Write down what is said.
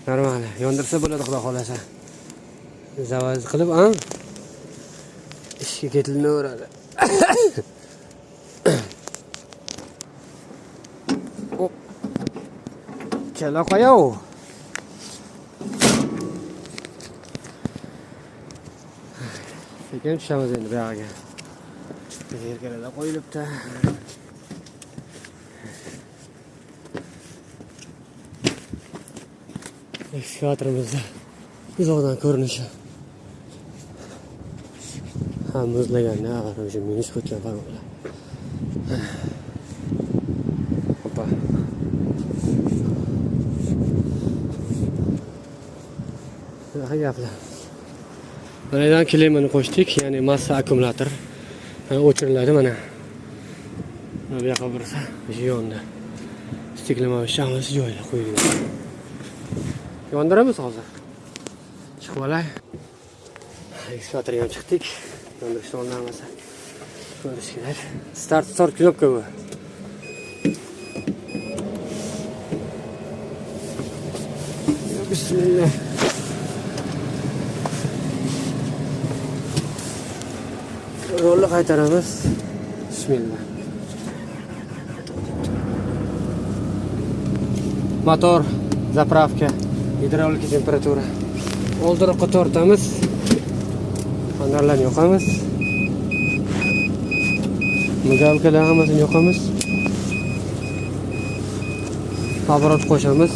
Normal. Yondirsa bo'ladi, xudo xolasa. Zavaz qilib, ishga ketilaveradi. Kela qo'yav. Sekin tushamiz endi bu yoqqa. Yerga qo'yilibdi. Ekskavatorimizni uzoqdan ko'rinishi. Muzlaganda, o'sha minus o'tgan farqlar. Hoppa. Bunaqa gaplar. Manadan klemini qo'shdik, ya'ni massa akkumulyator o'chiriladi mana. Bu yoqqa bursa, o'sha yonda. Stiklama shamiz joyida qo'yilgan. Yondiramiz hozir. Chiqib olay. Ekskavatorga ham chiqdik. Yondirishni o'rnamasa. Ko'rish kerak. Start knopka bu. Bismillah. Rolni qaytaramiz. Bismillah. Motor, zapravka, gidravlik temperatura. Oldiroqqa tortamiz. Panarlarni yoqamiz. Migalkalar hammasini yoqamiz. Apparat qo'shamiz.